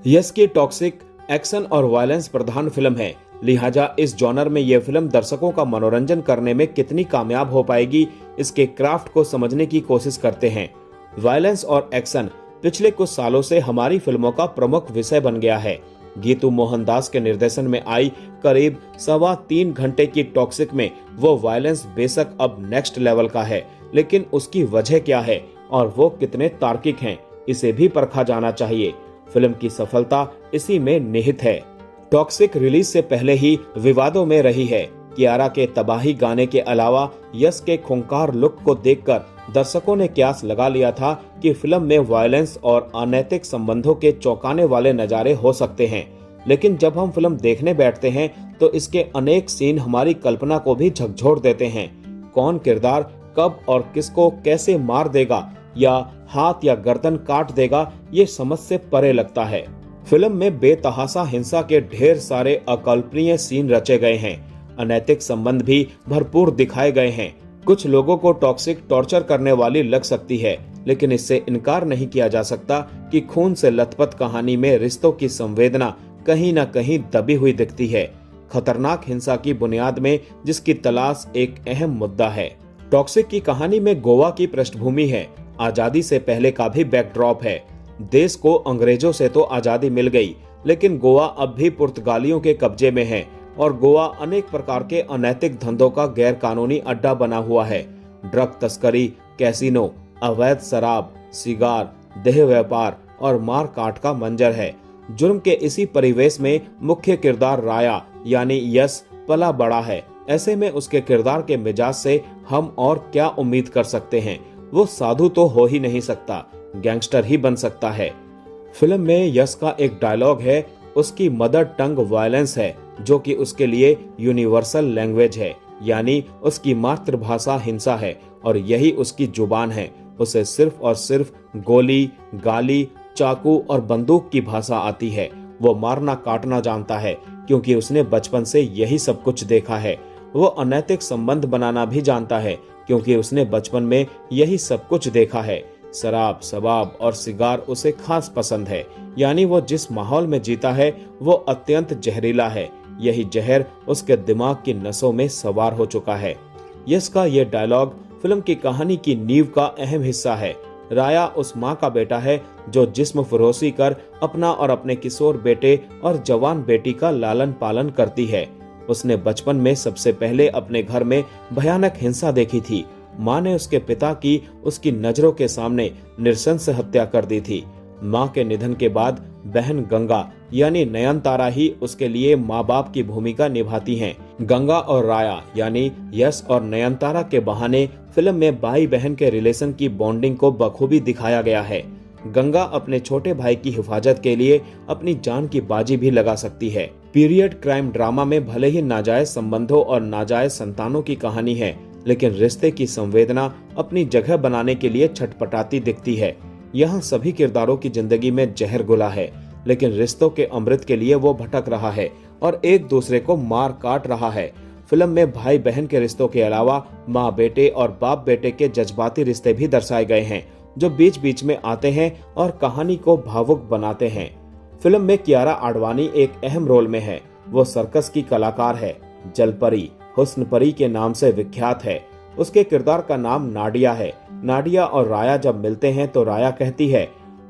Yes की toxic action और violence प्रधान film है, लिहाजा इस जॉनर में यह फिल्म दर्शकों का मनोरंजन करने में कितनी कामयाब हो पाएगी, इसके क्राफ्ट को समझने की कोशिश करते हैं। वायलेंस और एक्शन पिछले कुछ सालों से हमारी फिल्मों का प्रमुख विषय बन गया है। गीतू मोहनदास के निर्देशन में आई करीब 3.25 घंटे की टॉक्सिक में वो वायलेंस बेशक अब नेक्स्ट लेवल का है, लेकिन उसकी वजह क्या है और वो कितने तार्किक हैं, इसे भी परखा जाना चाहिए। फिल्म की सफलता इसी में निहित है। टॉक्सिक रिलीज से पहले ही विवादों में रही है। कियारा के तबाही गाने के अलावा यस के खूंखार लुक को देखकर दर्शकों ने क्यास लगा लिया था कि फिल्म में वायलेंस और अनैतिक संबंधों के चौंकाने वाले नजारे हो सकते हैं। लेकिन जब हम फिल्म देखने बैठते हैं तो इसके अनेक सीन हमारी कल्पना को भी झकझोर देते हैं। कौन किरदार कब और किसको कैसे मार देगा या हाथ या गर्दन काट देगा, ये समझ से परे लगता है। फिल्म में बेतहाशा हिंसा के ढेर सारे अकल्पनीय सीन रचे गए हैं। अनैतिक संबंध भी भरपूर दिखाए गए हैं। कुछ लोगों को टॉक्सिक टॉर्चर करने वाली लग सकती है, लेकिन इससे इनकार नहीं किया जा सकता कि खून से लथपथ कहानी में रिश्तों की संवेदना कहीं न कहीं दबी हुई दिखती है। खतरनाक हिंसा की बुनियाद में जिसकी तलाश एक अहम मुद्दा है। टॉक्सिक की कहानी में गोवा की पृष्ठभूमि है। आजादी से पहले का भी बैकड्रॉप है। देश को अंग्रेजों से तो आजादी मिल गई, लेकिन गोवा अब भी पुर्तगालियों के कब्जे में है और गोवा अनेक प्रकार के अनैतिक धंधों का गैर कानूनी अड्डा बना हुआ है। ड्रग तस्करी, कैसीनो, अवैध शराब, सिगार, देह व्यापार और मार काट का मंजर है। जुर्म के इसी परिवेश में मुख्य किरदार राया यानी यस पला बड़ा है। ऐसे में उसके किरदार के मिजाज से हम और क्या उम्मीद कर सकते हैं। वो साधु तो हो ही नहीं सकता, गैंगस्टर ही बन सकता है। फिल्म में यस का एक डायलॉग है, उसकी मदर टंग वायलेंस है, जो कि उसके लिए यूनिवर्सल लैंग्वेज है, यानी उसकी मातृभाषा हिंसा है और यही उसकी जुबान है। उसे सिर्फ और सिर्फ गोली, गाली, चाकू और बंदूक की भाषा आती है। वो मारना काटना जानता है क्योंकि उसने बचपन से यही सब कुछ देखा है। वो अनैतिक संबंध बनाना भी जानता है क्योंकि उसने बचपन में यही सब कुछ देखा है। शराब, शबाब और सिगार उसे खास पसंद है, यानी वो जिस माहौल में जीता है वो अत्यंत जहरीला है। यही जहर उसके दिमाग की नसों में सवार हो चुका है। यस का ये डायलॉग फिल्म की कहानी की नींव का अहम हिस्सा है। राया उस माँ का बेटा है जो जिस्म फरोशी कर अपना और अपने किशोर बेटे और जवान बेटी का लालन पालन करती है। उसने बचपन में सबसे पहले अपने घर में भयानक हिंसा देखी थी। माँ ने उसके पिता की उसकी नजरों के सामने नृशंस हत्या कर दी थी। माँ के निधन के बाद बहन गंगा यानी नयनतारा ही उसके लिए माँ बाप की भूमिका निभाती हैं। गंगा और राया यानी यश और नयनतारा के बहाने फिल्म में भाई बहन के रिलेशन की बॉन्डिंग को बखूबी दिखाया गया है। गंगा अपने छोटे भाई की हिफाजत के लिए अपनी जान की बाजी भी लगा सकती है। पीरियड क्राइम ड्रामा में भले ही नाजायज संबंधों और नाजायज संतानों की कहानी है, लेकिन रिश्ते की संवेदना अपनी जगह बनाने के लिए छटपटाती दिखती है। यहाँ सभी किरदारों की जिंदगी में जहर घुला है, लेकिन रिश्तों के अमृत के लिए वो भटक रहा है और एक दूसरे को मार काट रहा है। फिल्म में भाई बहन के रिश्तों के अलावा माँ बेटे और बाप बेटे के जज्बाती रिश्ते भी दर्शाए गए हैं, जो बीच बीच में आते हैं और कहानी को भावुक बनाते हैं। फिल्म में कियारा आडवाणी एक अहम रोल में है। वो सर्कस की कलाकार है। जलपरी, हुस्न परी के नाम से विख्यात है। उसके किरदार का नाम नाडिया है। नाडिया और राया जब मिलते हैं तो राया कहती है,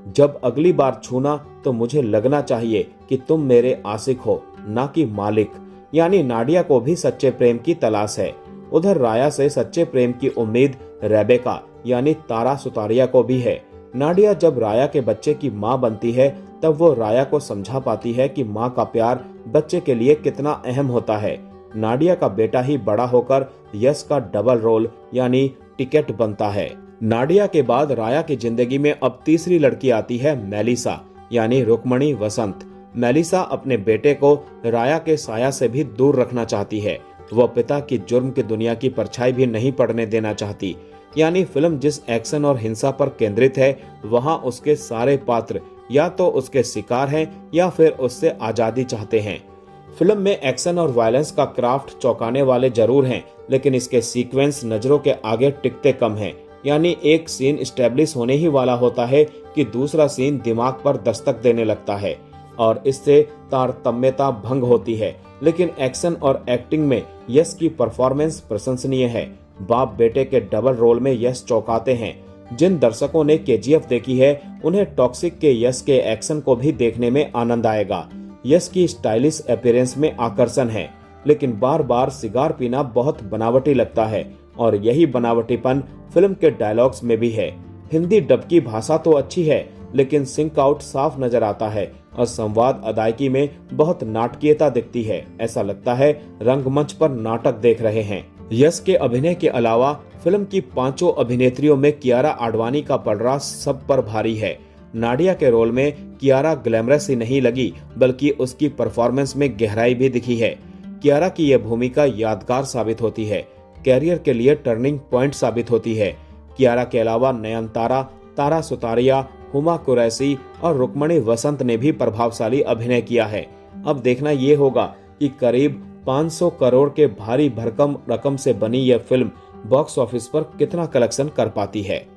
जब अगली बार छूना तो मुझे लगना चाहिए कि तुम मेरे आशिक हो, ना कि मालिक। यानी नाडिया को भी सच्चे प्रेम की तलाश है। उधर राया से सच्चे प्रेम की उम्मीद रेबेका यानी तारा सुतारिया को भी है। नाडिया जब राया के बच्चे की माँ बनती है तब वो राया को समझा पाती है कि माँ का प्यार बच्चे के लिए कितना अहम होता है। नाडिया का बेटा ही बड़ा होकर यश का डबल रोल यानी टिकट बनता है। नाडिया के बाद राया की जिंदगी में अब तीसरी लड़की आती है, मेलिसा यानी रुक्मणी वसंत। मेलिसा अपने बेटे को राया के साया से भी दूर रखना चाहती है। वह पिता की जुर्म की दुनिया की परछाई भी नहीं पड़ने देना चाहती। यानी फिल्म जिस एक्शन और हिंसा पर केंद्रित है, वहां उसके सारे पात्र या तो उसके शिकार हैं या फिर उससे आजादी चाहते हैं। फिल्म में एक्शन और वायलेंस का क्राफ्ट चौंकाने वाले जरूर हैं, लेकिन इसके सीक्वेंस नजरों के आगे टिकते कम हैं। यानी एक सीन स्टैब्लिश होने ही वाला होता है कि दूसरा सीन दिमाग पर दस्तक देने लगता है। और इससे तारतम्यता भंग होती है। लेकिन एक्शन और एक्टिंग में यश की परफॉर्मेंस प्रशंसनीय है। बाप बेटे के डबल रोल में यश चौंकाते हैं। जिन दर्शकों ने केजीएफ देखी है उन्हें टॉक्सिक के यश के एक्शन को भी देखने में आनंद आएगा। यश की स्टाइलिश अपीयरेंस में आकर्षण है, लेकिन बार बार सिगार पीना बहुत बनावटी लगता है और यही बनावटीपन फिल्म के डायलॉग्स में भी है। हिंदी डब की भाषा तो अच्छी है, लेकिन सिंक आउट साफ नजर आता है और संवाद अदायगी में बहुत नाटकीयता दिखती है। ऐसा लगता है रंगमंच पर नाटक देख रहे हैं। यश के अभिनय के अलावा फिल्म की पांचों अभिनेत्रियों में कियारा आडवाणी का पलड़ा सब पर भारी है। नाडिया के रोल में कियारा ग्लैमरस ही नहीं लगी, बल्कि उसकी परफॉर्मेंस में गहराई भी दिखी है। कियारा की यह भूमिका यादगार साबित होती है, कैरियर के लिए टर्निंग पॉइंट साबित होती है। कियारा के अलावा नयनतारा, तारा सुतारिया, हुमा कुरैशी और रुक्मणी वसंत ने भी प्रभावशाली अभिनय किया है। अब देखना ये होगा कि करीब 500 करोड़ के भारी भरकम रकम से बनी यह फिल्म बॉक्स ऑफिस पर कितना कलेक्शन कर पाती है।